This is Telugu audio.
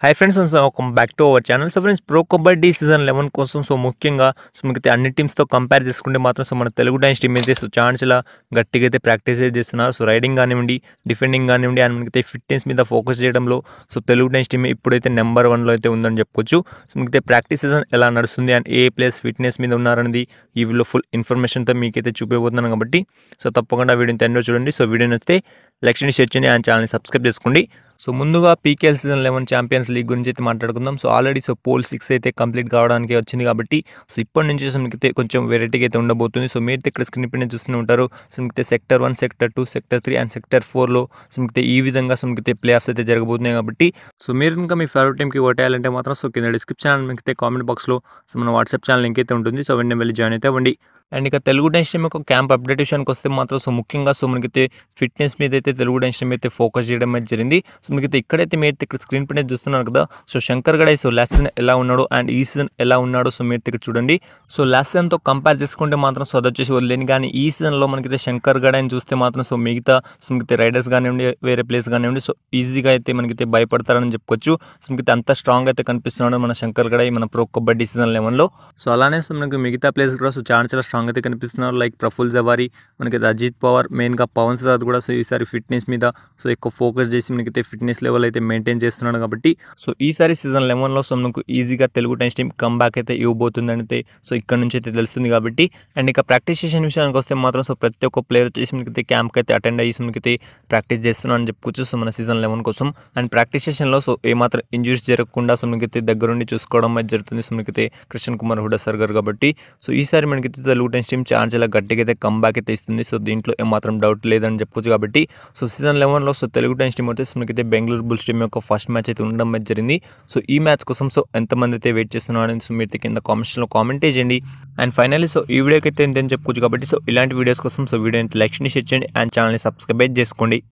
Hi friends, welcome back to our channel. So friends, pro kabaddi season 11 కోసం ముఖ్యంగా మనకి అన్ని టీమ్స్తో కంపేర్ చేసుకుంటే మాత్రం మన తెలుగు డైన్స్ టీమ్ అయితే చాలా గట్టిగా అయితే ప్రాక్టీస్ చేస్తున్నారు. సో రైడింగ్ కానివ్వండి, డిఫెండింగ్ కానివ్వండి, అండ్ మనకి ఫిట్నెస్ మీద ఫోకస్ చేయడంలో తెలుగు డైన్స్ టీమ్ ఇప్పుడైతే నెంబర్ 1లో అయితే ఉందని చెప్పుకోవచ్చు. సో మనకి ప్రాక్టీస్ సీజన్ ఎలా నడుస్తుంది అండ్ ఏ ప్లేస్ ఫిట్నెస్ మీద ఉన్నారనేది ఈ వీడియోలో ఫుల్ ఇన్ఫర్మేషన్తో మీకైతే చూపించబోతున్నాను కాబట్టి తప్పకుండా వీడియోని ఎండ్ చూడండి. సో వీడియోని వస్తే లైక్ చేయండి, షేర్ చేయండి అండ్ ఛానల్ని సబ్స్క్రైబ్ చేసుకోండి. సో ముందుగా పీకేఎల్ సీజన్ 11 ఛాంపియన్స్ లీగ్ గురించి అయితే మాట్లాడుకుందాం. సో ఆల్రెడీ పోల్ 6 అయితే కంప్లీట్ కావడానికి వచ్చింది కాబట్టి ఇప్పటి నుంచి మనకి కొంచెం వెరైటీగా అయితే ఉండబోతుంది. సో మీరు ఇక్కడ స్క్రీన్ పైన చూస్తూనే ఉంటారు. సో మనకి sector 1, sector 2, sector 3 and sector 4లో మనకి ఈ విధంగా మనకి ప్లే ఆఫ్స్ అయితే జరగబోతున్నాయి కాబట్టి మీరు ఇంకా మీ ఫేవరెట్ టీమ్కి ఓటేయాలంటే మాత్రం కింద డిస్క్రిప్షన్ మనకి కామెంట్ బాక్స్లో మన వాట్సాప్ ఛానల్ లింక్ అయితే ఉంటుంది. సో వెంటనే వెళ్ళి జాయిన్ అయితే అవ్వండి. అండ్ ఇక తెలుగు డైన్స్ టీమ్ యొక్క క్యాంప్ అప్డేట్ విషయానికి వస్తే మాత్రం ముఖ్యంగా మనకైతే ఫిట్నెస్ మీద అయితే తెలుగు డైన్స్ టీమ్ అయితే ఫోకస్ చేయడం అయితే జరిగింది. సో మనకైతే ఇక్కడైతే మీరు ఇక్కడ స్క్రీన్ పైన చూస్తున్నారు కదా. సో శంకర్ గడై లాస్ట్ సీజన్ ఎలా ఉన్నాడో అండ్ ఈ సీజన్ ఎలా ఉన్నాడో మీరు ఇక్కడ చూడండి. సో లాస్ట్ సీజన్తో కంపేర్ చేసుకుంటే మాత్రం అది వచ్చేసి వదిలేని, కానీ ఈ సీజన్లో మనకైతే శంకర్ గడైని చూస్తే మాత్రం మిగతా మనకైతే రైడర్స్ కానివ్వండి, వేరే ప్లేస్ కానివ్వండి, సో ఈజీగా అయితే మనకైతే భయపడతారని చెప్పుకోవచ్చు. సో మనకైతే అంత స్ట్రాంగ్ అయితే కనిపిస్తున్నాడు మన శంకర్ గడై మన ప్రో కబడ్డీ సీజన్ 11లో. సో అలానే మనకి మిగతా ప్లేస్ కూడా చాలా స్ట్రాంగ్ అయితే కనిపిస్తున్నారు. లైక్ ప్రఫుల్ జవారీ, మనకైతే అజిత్ పవార్, మెయిన్గా పవన్ శ్రాద్ కూడా ఈసారి ఫిట్నెస్ మీద ఎక్కువ ఫోకస్ చేసి మనకైతే ఫిట్నెస్ లెవెల్ అయితే మెయింటైన్ చేస్తున్నాడు కాబట్టి ఈసారి సీజన్ 11లో మనకు ఈజీగా తెలుగు డైన్స్ టీమ్ కంబ్యాక్ అయితే ఇవ్వబోతుందని అయితే ఇక్కడ నుంచి అయితే తెలుస్తుంది కాబట్టి. అండ్ ఇక ప్రాక్టీస్ సెషన్ విషయానికి వస్తే మాత్రం ప్రతి ఒక్క ప్లేయర్ వచ్చేసి మనకైతే క్యాంప్కి అయితే అటెండ్ అయ్యి మనకైతే ప్రాక్టీస్ చేస్తున్నాను అని చెప్పుకోవచ్చు మన సీజన్ 11 కోసం. అండ్ ప్రాక్టీస్ సెషన్లో ఏమాత్రం ఇంజురీస్ జరగకుండా మనకైతే దగ్గరుండి చూసుకోవడం అయితే జరుగుతుంది. మనకైతే కృష్ణ కుమార్ హుడా సార్ గారు కాబట్టి ఈసారి మనకైతే తెలుగు డైన్స్ టీమ్ చాలా గట్టిగా అయితే కంబ్యాక్ అయితే ఇస్తుంది. సో దీంట్లో ఏమాత్రం డౌట్ లేదని చెప్పుకోవచ్చు కాబట్టి సీజన్ 11లో తెలుగు డైన్స్ టీమ్ వచ్చేసి మనకైతే బెంగళూరు బుల్స్ టీమ్ యొక్క ఫస్ట్ మ్యాచ్ అయితే ఉండడం అయితే జరిగింది. సో ఈ మ్యాచ్ కోసం ఎంతమంది అయితే వెయిట్ చేస్తున్నారని మీరు కింద కామెంట్స్లో కామెంట్ చేయండి. అండ్ ఫైనల్లీ ఈ వీడియోకి అయితే ఎంతని చెప్పుకోవచ్చు కాబట్టి ఇలాంటి వీడియోస్ కోసం వీడియో లైక్ చేయండి, షేర్ చేయండి అండ్ ఛానల్ని సబ్స్క్రైబ్ చేసుకోండి.